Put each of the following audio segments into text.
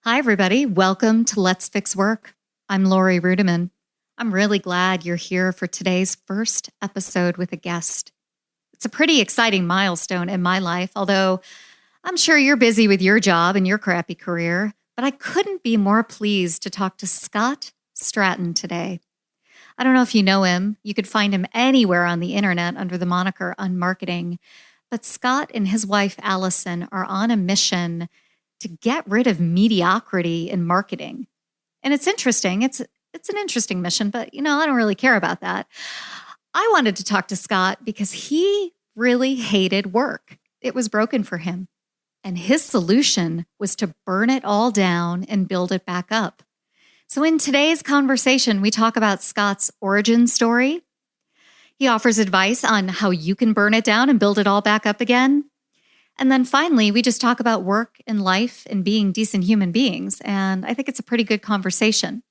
Hi, everybody. Welcome to Let's Fix Work. I'm Lori Rudiman. I'm really glad you're here for today's first episode with a guest. It's a pretty exciting milestone in my life, although I'm sure you're busy with your job and your crappy career, but I couldn't be more pleased to talk to Scott Stratten today. I don't know if you know him. You could find him anywhere on the internet under the moniker UnMarketing. But Scott and his wife, Allison, are on a mission to get rid of mediocrity in marketing. And it's interesting. It's an interesting mission, but I don't really care about that. I wanted to talk to Scott because he really hated work. It was broken for him. And his solution was to burn it all down and build it back up. So in today's conversation, we talk about Scott's origin story. He offers advice on how you can burn it down and build it all back up again. And then finally, we just talk about work and life and being decent human beings. And I think it's a pretty good conversation.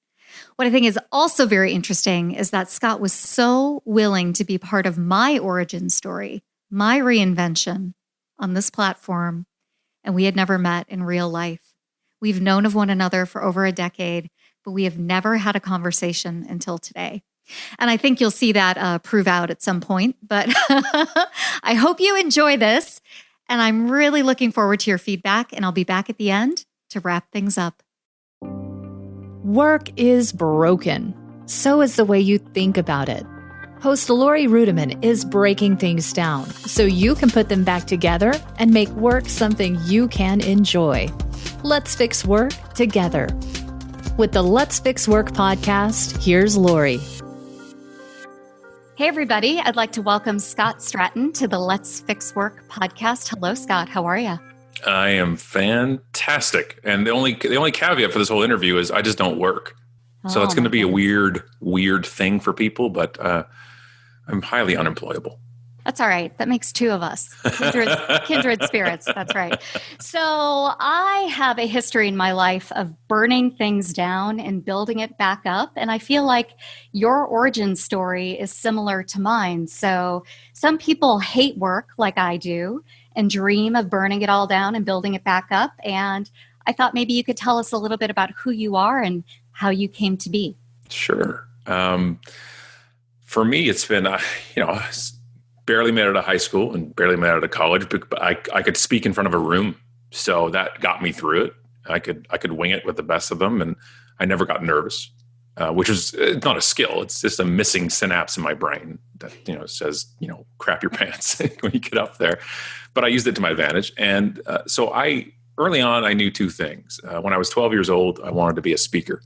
What I think is also very interesting is that Scott was so willing to be part of my origin story, my reinvention on this platform, and we had never met in real life. We've known of one another for over a decade, but we have never had a conversation until today. And I think you'll see that prove out at some point, but I hope you enjoy this. And I'm really looking forward to your feedback, and I'll be back at the end to wrap things up. Work is broken. So is the way you think about it. Host Lori Rudiman is breaking things down so you can put them back together and make work something you can enjoy. Let's fix work together. With the Let's Fix Work podcast, here's Lori. Hey, everybody. I'd like to welcome Scott Stratten to the Let's Fix Work podcast. Hello, Scott. How are you? I am fantastic. And the only caveat for this whole interview is I just don't work. So it's going to be a weird thing for people, but I'm highly unemployable. That's all right. That makes two of us. Kindred spirits. That's right. So I have a history in my life of burning things down and building it back up. And I feel like your origin story is similar to mine. So some people hate work like I do and dream of burning it all down and building it back up. And I thought maybe you could tell us a little bit about who you are and how you came to be. Sure. For me, it's been, barely made it out of high school and barely made it out of college, but I could speak in front of a room. So that got me through it. I could wing it with the best of them. And I never got nervous, which is not a skill. It's just a missing synapse in my brain that, says, crap your pants when you get up there. But I used it to my advantage. And so early on, I knew two things. When I was 12 years old, I wanted to be a speaker,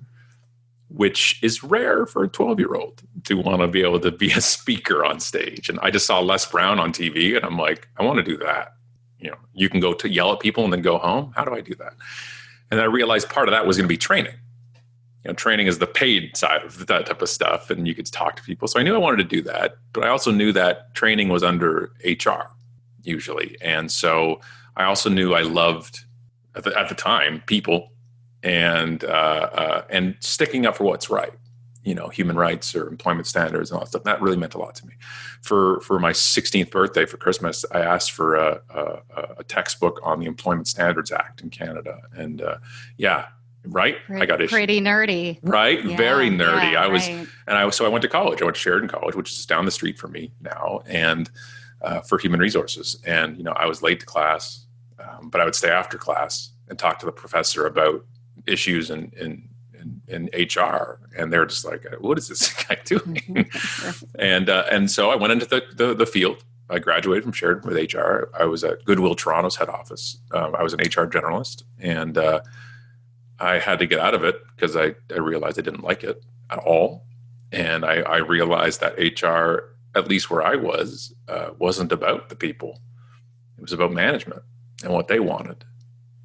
which is rare for a 12-year-old to want to be able to be a speaker on stage. And I just saw Les Brown on TV, and I'm like, I want to do that. You can go to yell at people and then go home. How do I do that? And then I realized part of that was going to be training. Training is the paid side of that type of stuff, and you could talk to people. So I knew I wanted to do that, but I also knew that training was under HR usually. And so I also knew I loved, at the time, people. And sticking up for what's right, human rights or employment standards and all that stuff. That really meant a lot to me. For my 16th birthday for Christmas, I asked for a textbook on the Employment Standards Act in Canada. And right, I got issued. Pretty nerdy, right? Yeah, very nerdy. Right. So I went to college. I went to Sheridan College, which is down the street from me now, and for human resources. And I was late to class, but I would stay after class and talk to the professor about issues in HR, and they're just like, what is this guy doing? and so I went into the field. I graduated from Sheridan with HR. I was at Goodwill Toronto's head office. I was an HR generalist, and I had to get out of it because I realized I didn't like it at all. And I realized that HR, at least where I was, wasn't about the people. It was about management and what they wanted.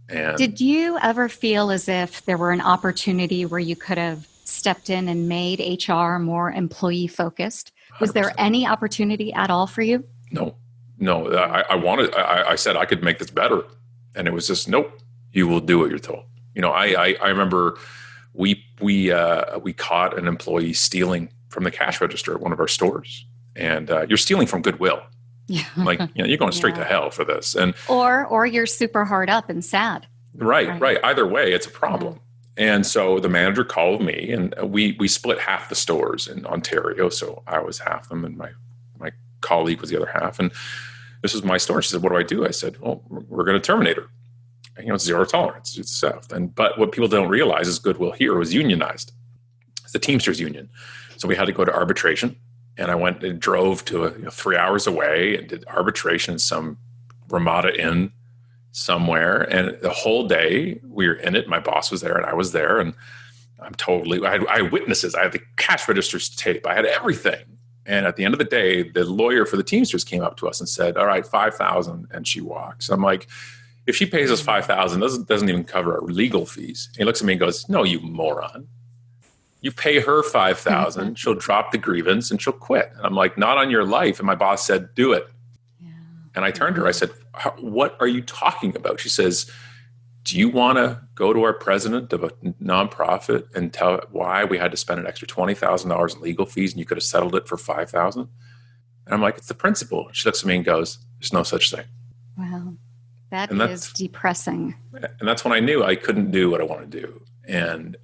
And did you ever feel as if there were an opportunity where you could have stepped in and made HR more employee focused? Was 100%. There any opportunity at all for you? No. I said I could make this better. And it was just, nope, you will do what you're told. I remember we caught an employee stealing from the cash register at one of our stores. And you're stealing from Goodwill. Yeah. You're going straight to hell for this. And or you're super hard up and sad. Right. Either way, it's a problem. And so the manager called me, and we split half the stores in Ontario. So I was half them, and my colleague was the other half. And this was my store. She said, "What do I do?" I said, "Well, we're going to terminate her. It's zero tolerance. It's South." But what people don't realize is Goodwill here was unionized. It's the Teamsters union. So we had to go to arbitration. And I went and drove to 3 hours away and did arbitration in some Ramada Inn somewhere. And the whole day we were in it. My boss was there and I was there. And I had witnesses. I had the cash registers tape. I had everything. And at the end of the day, the lawyer for the Teamsters came up to us and said, "All right, $5,000." And she walks. I'm like, if she pays us $5,000, doesn't even cover our legal fees. And he looks at me and goes, "No, you moron. You pay her $5,000, she'll drop the grievance and she'll quit." And I'm like, "Not on your life." And my boss said, "Do it." Yeah. And I turned to her, I said, "What are you talking about?" She says, "Do you want to go to our president of a nonprofit and tell why we had to spend an extra $20,000 in legal fees and you could have settled it for $5,000? And I'm like, "It's the principle." She looks at me and goes, "There's no such thing." Wow. That is depressing. And that's when I knew I couldn't do what I want to do. And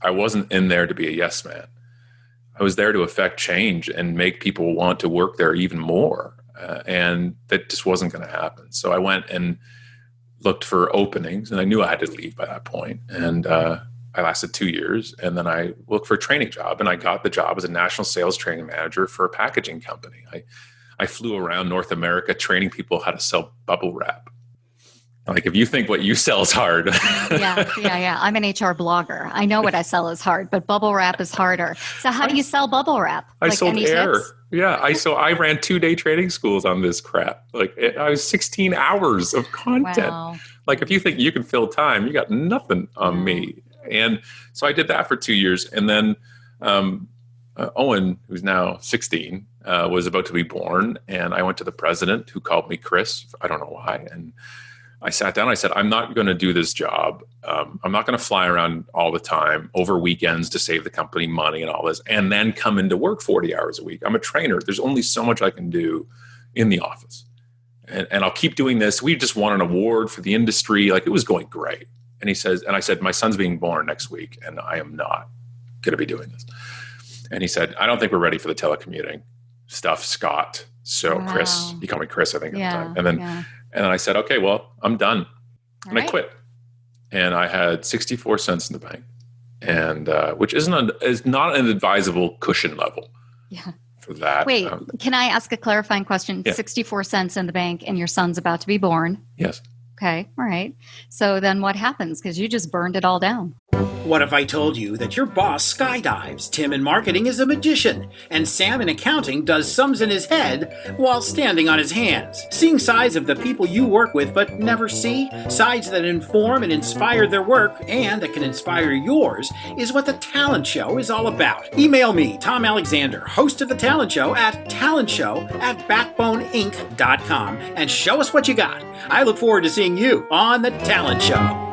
I wasn't in there to be a yes man. I was there to affect change and make people want to work there even more. And that just wasn't going to happen. So I went and looked for openings, and I knew I had to leave by that point. And I lasted 2 years, and then I looked for a training job, and I got the job as a national sales training manager for a packaging company. I flew around North America training people how to sell bubble wrap. Like, if you think what you sell is hard. Yeah. I'm an HR blogger. I know what I sell is hard, but bubble wrap is harder. So how do you sell bubble wrap? I sold air. Tips? Yeah. I ran 2-day training schools on this crap. I was 16 hours of content. Wow. Like, if you think you can fill time, you got nothing on me. And so I did that for 2 years. And then Owen, who's now 16, was about to be born. And I went to the president, who called me Chris. I don't know why. And I sat down, I said, "I'm not going to do this job. I'm not going to fly around all the time over weekends to save the company money and all this, and then come into work 40 hours a week. I'm a trainer. There's only so much I can do in the office. And I'll keep doing this. We just won an award for the industry. It was going great." And I said, "My son's being born next week, and I am not going to be doing this." And he said, "I don't think we're ready for the telecommuting stuff, Scott. So wow. Chris," he called me Chris, I think, at the time. And then I said, "Okay, well, I'm done." And I quit. And I had 64 cents in the bank, and which is not an advisable cushion level for that. Wait, can I ask a clarifying question? Yeah. 64 cents in the bank, and your son's about to be born. Yes. Okay, all right. So then what happens? Because you just burned it all down. What if I told you that your boss skydives, Tim in marketing is a magician, and Sam in accounting does sums in his head while standing on his hands? Seeing sides of the people you work with but never see, sides that inform and inspire their work and that can inspire yours, is what The Talent Show is all about. Email me, Tom Alexander, host of The Talent Show, at talentshow@backboneinc.com, and show us what you got. I look forward to seeing you on The Talent Show.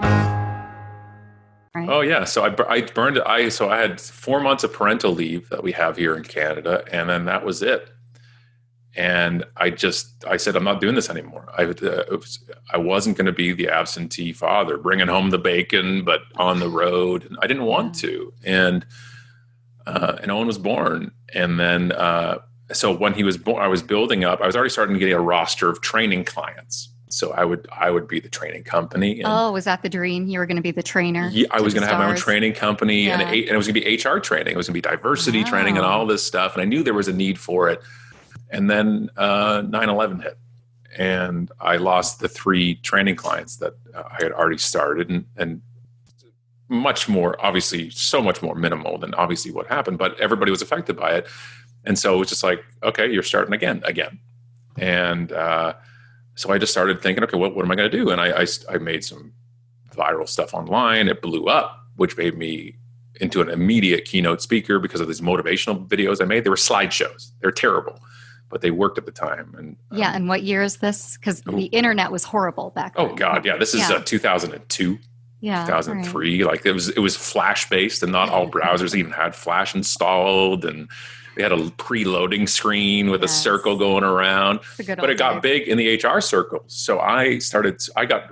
Right. Oh yeah. So I burned it. So I had 4 months of parental leave that we have here in Canada. And then that was it. And I said, "I'm not doing this anymore." I wasn't going to be the absentee father, bringing home the bacon, but on the road. And I didn't want to. And Owen was born. And then, so when he was born, I was building up, I was already starting to get a roster of training clients. So I would be the training company. And was that the dream? You were going to be the trainer? Yeah, I was going to have my own training company, and it was going to be HR training. It was going to be diversity training and all this stuff. And I knew there was a need for it. And then 9/11 hit, and I lost the 3 training clients that I had already started, and much more, obviously, so much more minimal than obviously what happened, but everybody was affected by it. And so it was just like, okay, you're starting again. And so I just started thinking, okay, what am I going to do? And I made some viral stuff online. It blew up, which made me into an immediate keynote speaker because of these motivational videos I made. They were slideshows. They're terrible, but they worked at the time. And and what year is this? Because the internet was horrible back then. Oh God, yeah. This is 2002. Yeah. 2003. Like it was Flash based, and not all browsers even had Flash installed, and they had a preloading screen with a circle going around. But it got big in the HR circles. So I started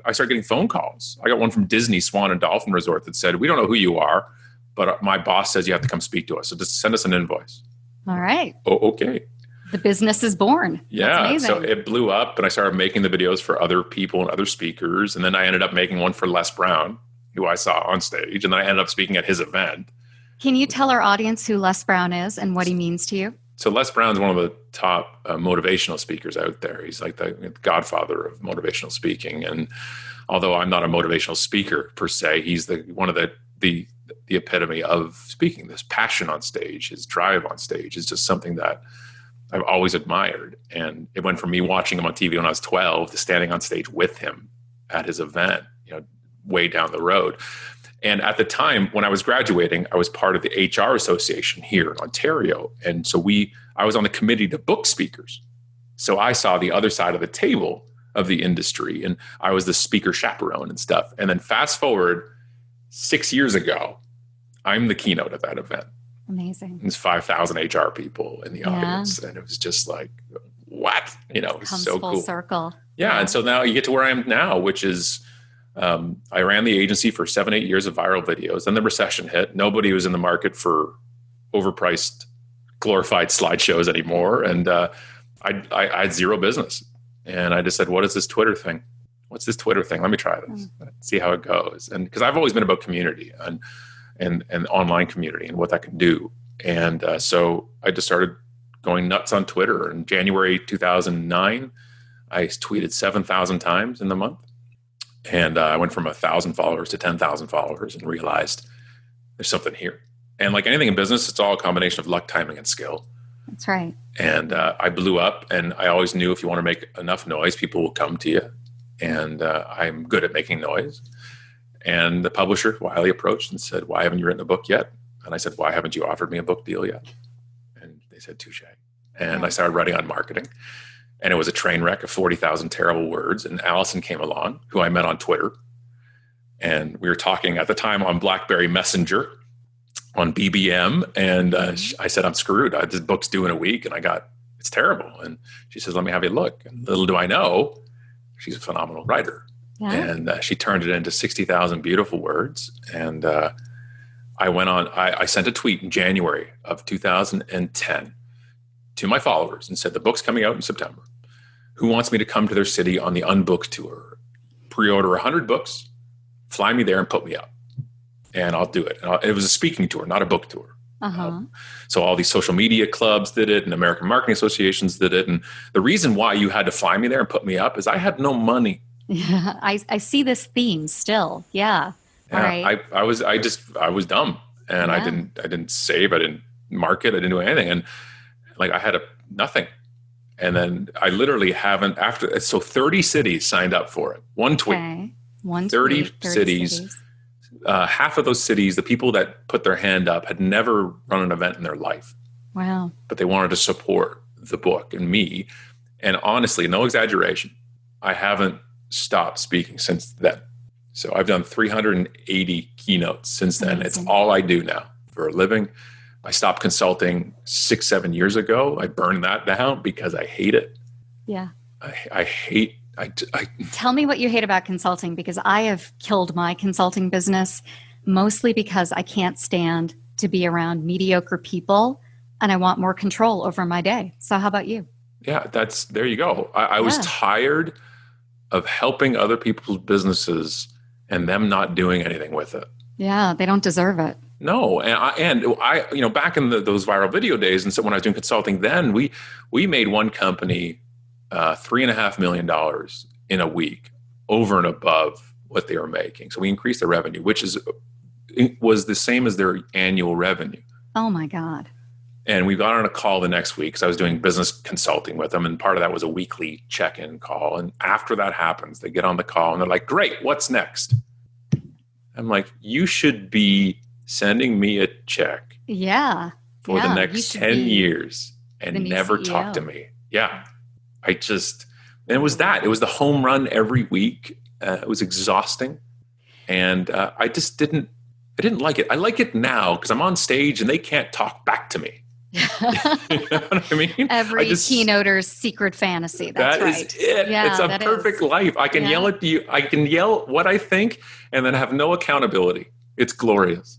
getting phone calls. I got one from Disney Swan and Dolphin Resort that said, "We don't know who you are, but my boss says you have to come speak to us. So just send us an invoice." All right. Oh, okay. The business is born. Yeah. So it blew up, and I started making the videos for other people and other speakers. And then I ended up making one for Les Brown, who I saw on stage. And then I ended up speaking at his event. Can you tell our audience who Les Brown is and what he means to you? So Les Brown's one of the top motivational speakers out there. He's like the godfather of motivational speaking. And although I'm not a motivational speaker per se, he's one of the epitome of speaking. This passion on stage, his drive on stage is just something that I've always admired. And it went from me watching him on TV when I was 12 to standing on stage with him at his event, way down the road. And at the time when I was graduating, I was part of the HR association here in Ontario. And so I was on the committee to book speakers. So I saw the other side of the table of the industry, and I was the speaker chaperone and stuff. And then fast forward 6 years ago, I'm the keynote at that event. Amazing. There's 5,000 HR people in the audience. And it was just like, what? It was so full cool. Circle. Yeah. And so now you get to where I am now, which is, I ran the agency for 7-8 years of viral videos. Then the recession hit. Nobody was in the market for overpriced, glorified slideshows anymore. And I had zero business. And I just said, what is this Twitter thing? What's this Twitter thing? Let me try this. See how it goes. And because I've always been about community and online community and what that can do. And so I just started going nuts on Twitter. In January 2009, I tweeted 7,000 times in the month. And I went from 1,000 followers to 10,000 followers and realized there's something here. And like anything in business, it's all a combination of luck, timing, and skill. That's right. And I blew up, and I always knew if you want to make enough noise, people will come to you. And I'm good at making noise. And the publisher, Wiley, approached and said, "Why haven't you written a book yet?" And I said, "Why haven't you offered me a book deal yet?" And they said, "Touche." And I started writing UnMarketing. And it was a train wreck of 40,000 terrible words. And Allison came along, who I met on Twitter. And we were talking at the time on BlackBerry Messenger on BBM. And I said, "I'm screwed. This book's due in a week." And it's terrible. And she says, "Let me have you look." And little do I know, she's a phenomenal writer. Yeah. And she turned it into 60,000 beautiful words. And I sent a tweet in January of 2010 to my followers and said, "The book's coming out in September. Who wants me to come to their city on the Unbooked tour? Pre-order 100 books, fly me there and put me up, and I'll do it." And it was a speaking tour, not a book tour. So all these social media clubs did it, and American Marketing Associations did it. And the reason why you had to fly me there and put me up is I had no money. Yeah, I see this theme still. Yeah. All right. I was dumb, and I didn't save, I didn't market, I didn't do anything. And like I had nothing. And then I literally haven't so 30 cities signed up for it. One tweet. Okay. 30 cities. Half of those cities, the people that put their hand up had never run an event in their life. Wow. But they wanted to support the book and me. And honestly, no exaggeration, I haven't stopped speaking since then. So I've done 380 keynotes since then. Amazing. It's all I do now for a living. I stopped consulting 6-7 years ago. I burned that down because I hate it. Yeah. I Tell me what you hate about consulting, because I have killed my consulting business mostly because I can't stand to be around mediocre people, and I want more control over my day. So how about you? Yeah, there you go. I was tired of helping other people's businesses and them not doing anything with it. Yeah, they don't deserve it. No, and I back in those viral video days, and so when I was doing consulting, then we made one company $3.5 million in a week over and above what they were making. So we increased their revenue, which was the same as their annual revenue. Oh my God! And we got on a call the next week because I was doing business consulting with them, and part of that was a weekly check-in call. And after that happens, they get on the call and they're like, "Great, what's next?" I'm like, "You should be sending me a check for the next 10 years and never talk to me." Yeah. It was the home run every week. It was exhausting. And I didn't like it. I like it now because I'm on stage and they can't talk back to me. You know what I mean? Every keynoter's secret fantasy. That's right. That is it. Yeah, it's a perfect life. I can yell at you. I can yell what I think and then have no accountability. It's glorious.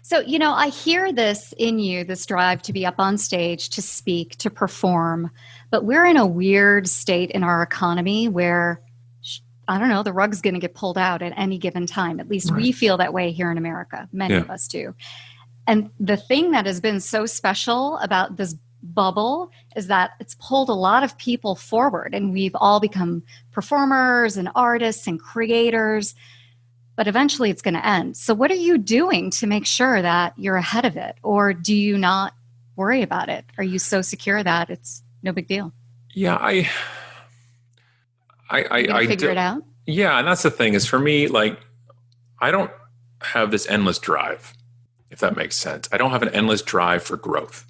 So, I hear this in you, this drive to be up on stage, to speak, to perform, but we're in a weird state in our economy where, I don't know, the rug's going to get pulled out at any given time. At least we feel that way here in America. Many of us do. And the thing that has been so special about this bubble is that it's pulled a lot of people forward, and we've all become performers and artists and creators. But eventually it's going to end. So what are you doing to make sure that you're ahead of it? Or do you not worry about it? Are you so secure that it's no big deal? Yeah, I figure it out. Yeah. And that's the thing is for me, like, I don't have this endless drive, if that makes sense. I don't have an endless drive for growth.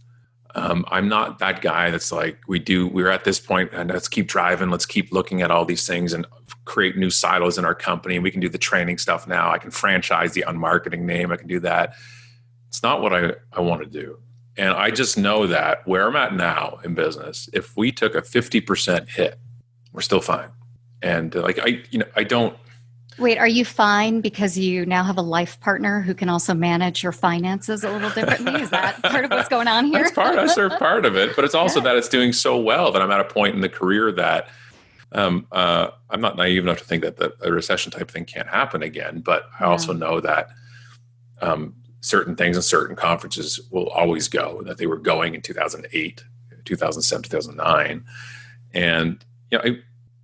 I'm not that guy that's like, we're at this point and let's keep driving. Let's keep looking at all these things and create new silos in our company. We can do the training stuff now. I can franchise the UnMarketing name. I can do that. It's not what I want to do. And I just know that where I'm at now in business, if we took a 50% hit, we're still fine. And I don't. Wait, are you fine because you now have a life partner who can also manage your finances a little differently? Is that part of what's going on here? That's part of it, but it's also that it's doing so well that I'm at a point in the career that I'm not naive enough to think that a recession type thing can't happen again. But I also know that certain things and certain conferences will always go, that they were going in 2008, 2007, 2009. And,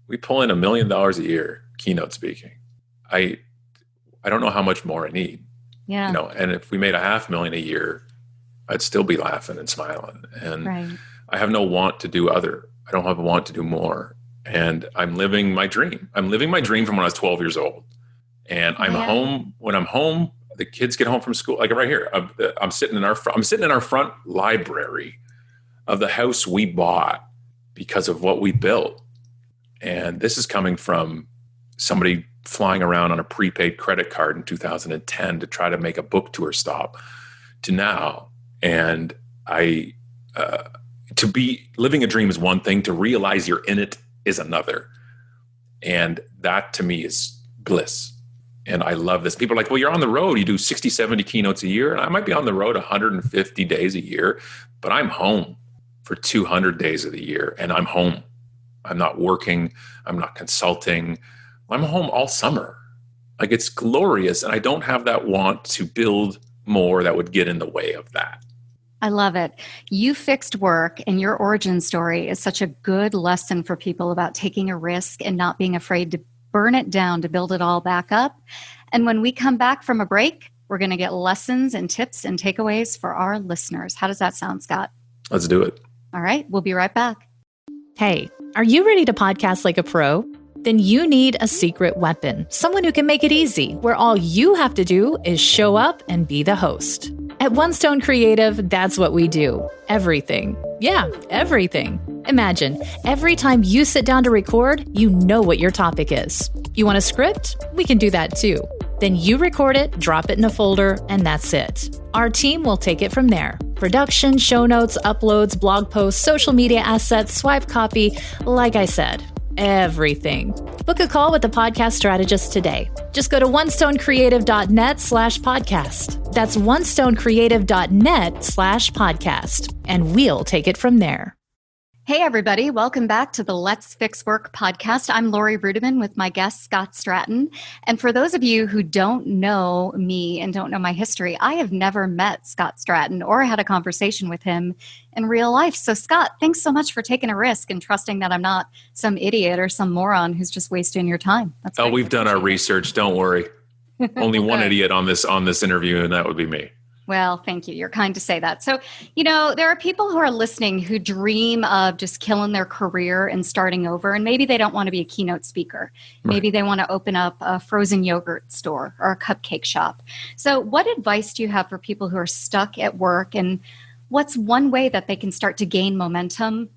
we pull in $1 million a year keynote speaking. I don't know how much more I need. Yeah. And if we made $500,000 a year, I'd still be laughing and smiling. And I have no want to do other. I don't have a want to do more. And I'm living my dream. I'm living my dream from when I was 12 years old. And I'm home. When I'm home, the kids get home from school. Like right here, I'm sitting in our front library of the house we bought because of what we built. And this is coming from somebody flying around on a prepaid credit card in 2010 to try to make a book tour stop to now. And to be living a dream is one thing, to realize you're in it is another. And that to me is bliss. And I love this. People are like, well, you're on the road. You do 60, 70 keynotes a year. And I might be on the road 150 days a year, but I'm home for 200 days of the year. And I'm home. I'm not working. I'm not consulting. I'm home all summer. Like, it's glorious. And I don't have that want to build more that would get in the way of that. I love it. You fixed work, and your origin story is such a good lesson for people about taking a risk and not being afraid to burn it down to build it all back up. And when we come back from a break, we're going to get lessons and tips and takeaways for our listeners. How does that sound, Scott? Let's do it. All right. We'll be right back. Hey, are you ready to podcast like a pro? Then you need a secret weapon, someone who can make it easy, where all you have to do is show up and be the host. At One Stone Creative, that's what we do. Everything. Yeah, everything. Imagine, every time you sit down to record, you know what your topic is. You want a script? We can do that too. Then you record it, drop it in a folder, and that's it. Our team will take it from there. Production, show notes, uploads, blog posts, social media assets, swipe copy, like I said. Everything. Book a call with a podcast strategist today. Just go to onestonecreative.net/podcast. That's onestonecreative.net/podcast. And we'll take it from there. Hey, everybody. Welcome back to the Let's Fix Work podcast. I'm Lori Rudiman with my guest, Scott Stratten. And for those of you who don't know me and don't know my history, I have never met Scott Stratten or had a conversation with him in real life. So, Scott, thanks so much for taking a risk and trusting that I'm not some idiot or some moron who's just wasting your time. That's great. We've done our research. Don't worry. Only one idiot on this interview, and that would be me. Well, thank you. You're kind to say that. So, there are people who are listening who dream of just killing their career and starting over. And maybe they don't want to be a keynote speaker. Right. Maybe they want to open up a frozen yogurt store or a cupcake shop. So what advice do you have for people who are stuck at work? And what's one way that they can start to gain momentum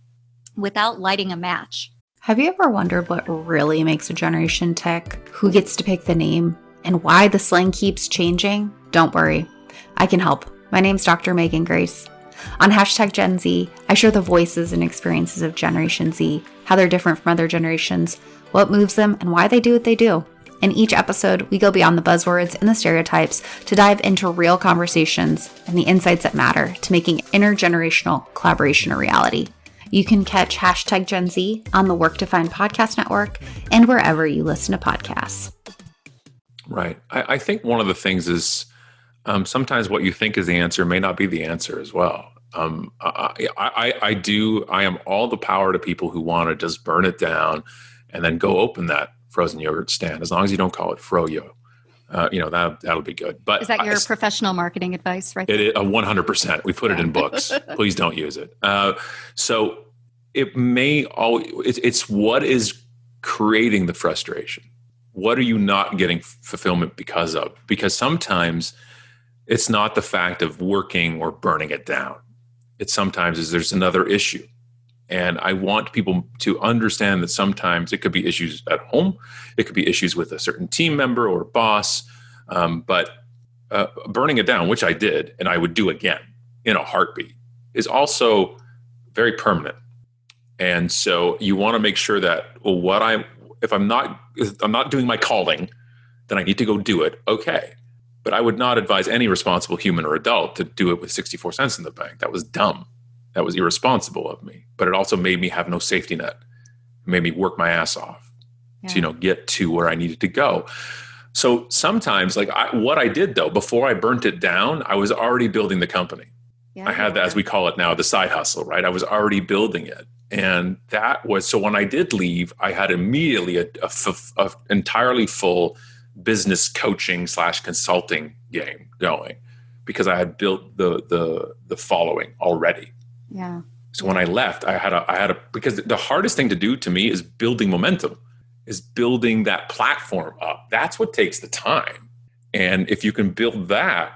without lighting a match? Have you ever wondered what really makes a generation tick? Who gets to pick the name? and why the slang keeps changing? Don't worry, I can help. My name's Dr. Megan Grace. On hashtag Gen Z, I share the voices and experiences of Generation Z, how they're different from other generations, what moves them, and why they do what they do. In each episode, we go beyond the buzzwords and the stereotypes to dive into real conversations and the insights that matter to making intergenerational collaboration a reality. You can catch hashtag Gen Z on the Work to Find podcast network and wherever you listen to podcasts. Right. I think one of the things is sometimes what you think is the answer may not be the answer as well. I am all the power to people who want to just burn it down and then go open that frozen yogurt stand, as long as you don't call it froyo. That'll be good. But is that your professional marketing advice, right? It is 100%. We put it in books. Please don't use it. So it may it's what is creating the frustration. What are you not getting fulfillment because of? Because sometimes it's not the fact of working or burning it down. It's sometimes there's another issue. And I want people to understand that sometimes it could be issues at home. It could be issues with a certain team member or boss. But burning it down, which I did, and I would do again in a heartbeat, is also very permanent. And so you want to make sure that, if I'm not doing my calling, then I need to go do it. Okay. But I would not advise any responsible human or adult to do it with 64 cents in the bank. That was dumb. That was irresponsible of me. But it also made me have no safety net. It made me work my ass off to, get to where I needed to go. So sometimes, what I did though, before I burnt it down, I was already building the company. Yeah, I had that, as we call it now, the side hustle, right? I was already building it. And that was, so when I did leave, I had immediately a entirely full business coaching / consulting game going, because I had built the following already. Yeah. So when I left, I had a because the hardest thing to do to me is building momentum, is building that platform up. That's what takes the time. And if you can build that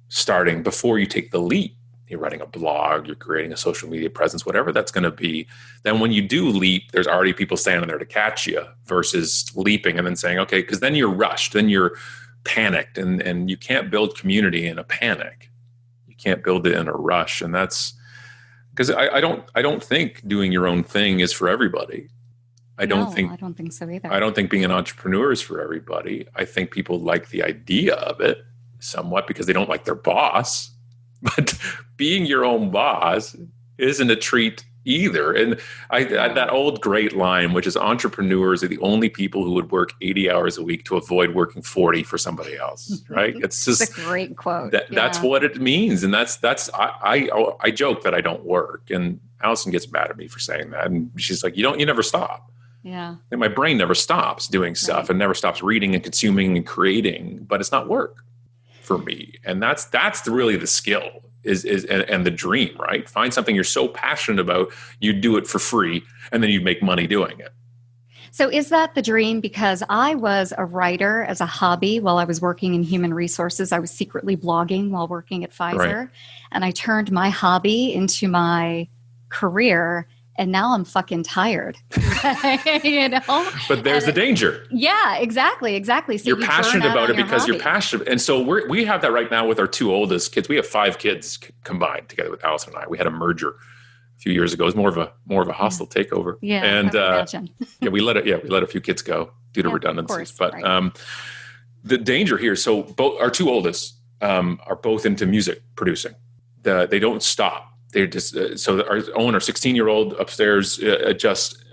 starting before you take the leap, you're writing a blog, you're creating a social media presence, whatever that's going to be, then when you do leap, there's already people standing there to catch you, versus leaping and then saying, okay, because then you're rushed, then you're panicked, and you can't build community in a panic. You can't build it in a rush. And that's because I don't think doing your own thing is for everybody. I don't think so either. I don't think being an entrepreneur is for everybody. I think people like the idea of it somewhat because they don't like their boss. But being your own boss isn't a treat either. And that old great line, which is entrepreneurs are the only people who would work 80 hours a week to avoid working 40 for somebody else, right? It's just a great quote. That's what it means. And I joke that I don't work. And Allison gets mad at me for saying that. And she's like, you never stop. Yeah. And my brain never stops doing stuff and never stops reading and consuming and creating, but it's not work for me. And that's really the skill and the dream, right? Find something you're so passionate about, you do it for free, and then you make money doing it. So is that the dream? Because I was a writer as a hobby while I was working in human resources. I was secretly blogging while working at Pfizer. Right. And I turned my hobby into my career. And now I'm fucking tired, But there's the danger. Yeah, exactly. So you're passionate about it because you're passionate. And so we have that right now with our two oldest kids. We have 5 kids combined together with Allison and I. We had a merger a few years ago. It was more of a hostile takeover. Yeah, and we let a few kids go due to redundancies. Course, but right. The danger here. So both our two oldest are both into music producing. They don't stop. They're just so our owner, 16-year-old upstairs, just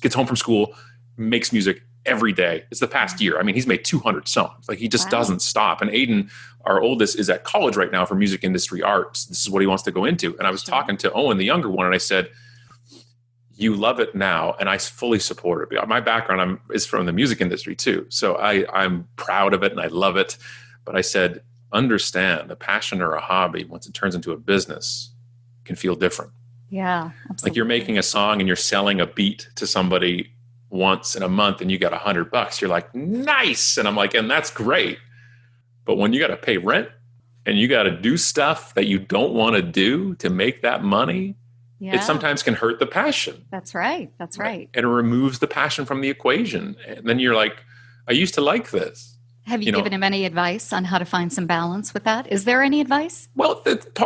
gets home from school, makes music every day. It's the past year. I mean, he's made 200 songs. He just doesn't stop. And Aiden, our oldest, is at college right now for music industry arts. This is what he wants to go into. And I was talking to Owen, the younger one, and I said, "You love it now," and I fully support it. My background is from the music industry too, so I'm proud of it and I love it. But I said, understand, a passion or a hobby, once it turns into a business, can feel different. Yeah, absolutely. Like you're making a song and you're selling a beat to somebody once in a month and you got $100. You're like, nice. And I'm like, and that's great. But when you got to pay rent and you got to do stuff that you don't want to do to make that money, it sometimes can hurt the passion. That's right. Right. And it removes the passion from the equation. And then you're like, I used to like this. Have you given him any advice on how to find some balance with that? Is there any advice? Well,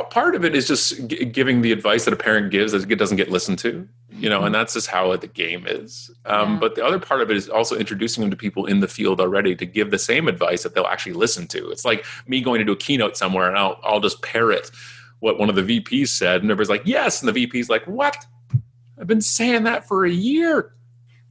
part of it is just giving the advice that a parent gives that it doesn't get listened to, and that's just how the game is. But the other part of it is also introducing them to people in the field already to give the same advice that they'll actually listen to. It's like me going to do a keynote somewhere and I'll just parrot what one of the VPs said. And everybody's like, yes. And the VP's like, what? I've been saying that for a year.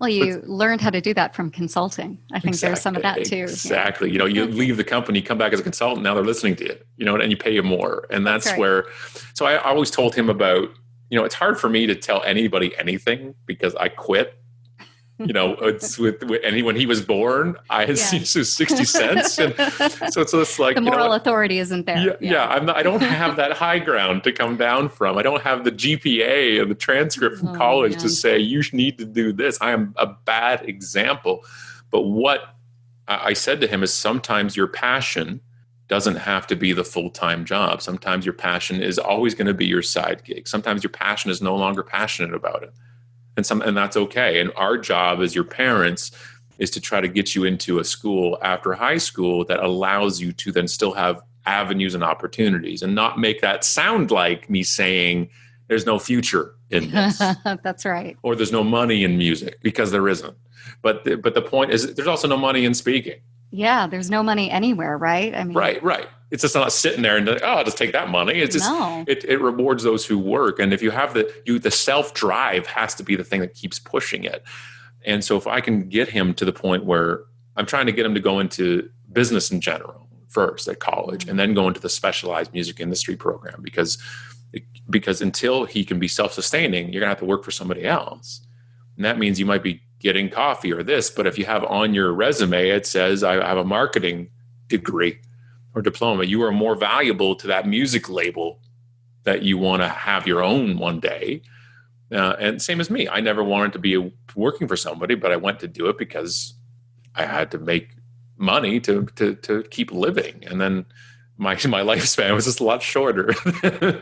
Well, you learned how to do that from consulting. I think there's some of that too. Exactly. You leave the company, come back as a consultant. Now they're listening to you, and you pay you more. And that's right. Where, so I always told him about, it's hard for me to tell anybody anything because I quit. It's when he was born, I had 60 cents. And so it's like the moral authority isn't there. I don't have that high ground to come down from. I don't have the GPA and the transcript from college to say, you need to do this. I am a bad example. But what I said to him is sometimes your passion doesn't have to be the full-time job. Sometimes your passion is always going to be your side gig. Sometimes your passion is no longer passionate about it. And that's okay. And our job as your parents is to try to get you into a school after high school that allows you to then still have avenues and opportunities and not make that sound like me saying there's no future in this. That's right. Or there's no money in music, because there isn't. But the point is there's also no money in speaking. Yeah, there's no money anywhere, right? I mean, right. It's just not sitting there and I'll just take that money. It's just it rewards those who work. And if you have the self-drive has to be the thing that keeps pushing it. And so if I can get him to the point where I'm trying to get him to go into business in general first at college and then go into the specialized music industry program, because until he can be self-sustaining, you're gonna have to work for somebody else. And that means you might be getting coffee or this, but if you have on your resume, it says I have a marketing degree or diploma, you are more valuable to that music label that you want to have your own one day. And same as me, I never wanted to be working for somebody, but I went to do it because I had to make money to keep living. And then my lifespan was just a lot shorter.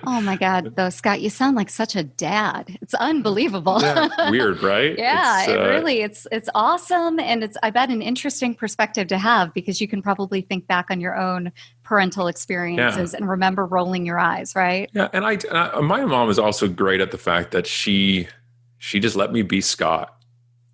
Oh my God, though, Scott, you sound like such a dad. It's unbelievable. Yeah, weird, right? Yeah, it's awesome. And it's, I bet, an interesting perspective to have, because you can probably think back on your own parental experiences and remember rolling your eyes, right? Yeah. And my mom is also great at the fact that she just let me be Scott.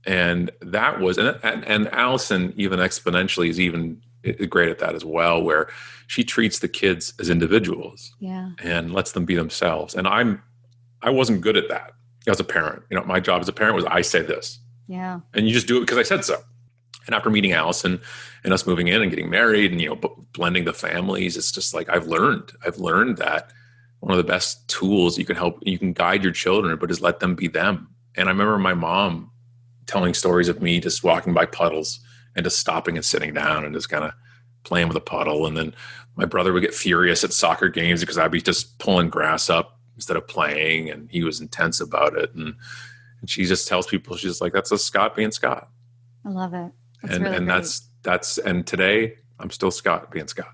And that was, and Allison even exponentially is even great at that as well, where she treats the kids as individuals and lets them be themselves. And I wasn't good at that as a parent. My job as a parent was I say this. Yeah. And you just do it because I said so. And after meeting Allison and us moving in and getting married and, blending the families, it's just like I've learned that one of the best tools you can guide your children, but is let them be them. And I remember my mom telling stories of me just walking by puddles and just stopping and sitting down and just kind of playing with a puddle. And then my brother would get furious at soccer games because I'd be just pulling grass up instead of playing. And he was intense about it. And she just tells people, she's like, that's a Scott being Scott. I love it. And today I'm still Scott being Scott.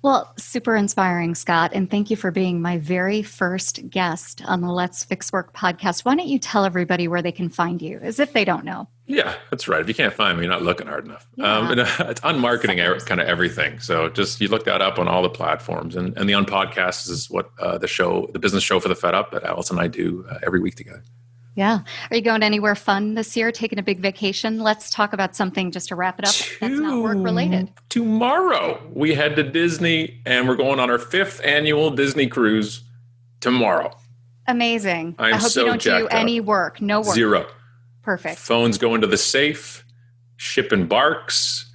Well, super inspiring, Scott. And thank you for being my very first guest on the Let's Fix Work podcast. Why don't you tell everybody where they can find you, as if they don't know? Yeah, that's right. If you can't find me, you're not looking hard enough. It's UnMarketing, kind of everything. So just you look that up on all the platforms. And the UnPodcast is what the business show for the Fed Up that Alice and I do every week together. Yeah. Are you going anywhere fun this year? Taking a big vacation? Let's talk about something just to wrap it up that's not work related. Tomorrow we head to Disney and we're going on our 5th annual Disney cruise tomorrow. Amazing. I hope you don't do any work. No work. Zero. Perfect. Phones go into the safe, ship embarks,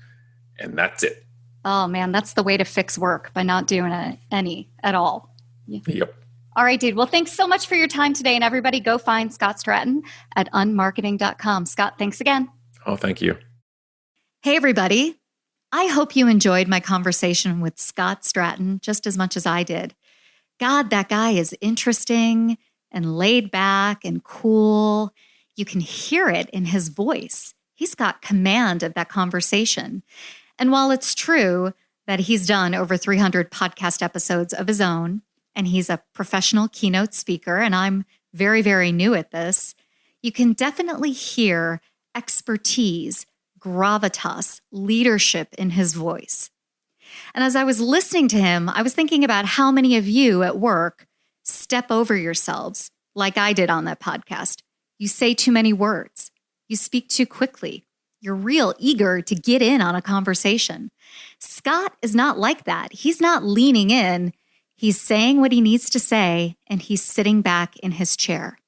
and that's it. Oh man, that's the way to fix work, by not doing any at all. Yep. All right, dude. Well, thanks so much for your time today. And everybody go find Scott Stratten at unmarketing.com. Scott, thanks again. Oh, thank you. Hey, everybody. I hope you enjoyed my conversation with Scott Stratten just as much as I did. God, that guy is interesting and laid back and cool. You can hear it in his voice. He's got command of that conversation. And while it's true that he's done over 300 podcast episodes of his own, and he's a professional keynote speaker, and I'm very, very new at this, you can definitely hear expertise, gravitas, leadership in his voice. And as I was listening to him, I was thinking about how many of you at work step over yourselves, like I did on that podcast. You say too many words. You speak too quickly. You're real eager to get in on a conversation. Scott is not like that. He's not leaning in. He's saying what he needs to say, and he's sitting back in his chair.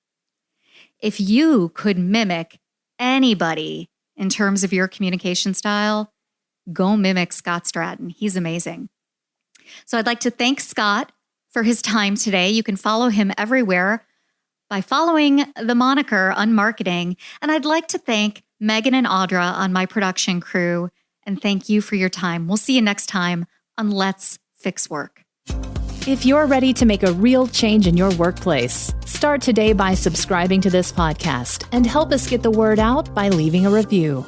If you could mimic anybody in terms of your communication style, go mimic Scott Stratten. He's amazing. So I'd like to thank Scott for his time today. You can follow him everywhere by following the moniker UnMarketing. And I'd like to thank Megan and Audra on my production crew. And thank you for your time. We'll see you next time on Let's Fix Work. If you're ready to make a real change in your workplace, start today by subscribing to this podcast and help us get the word out by leaving a review.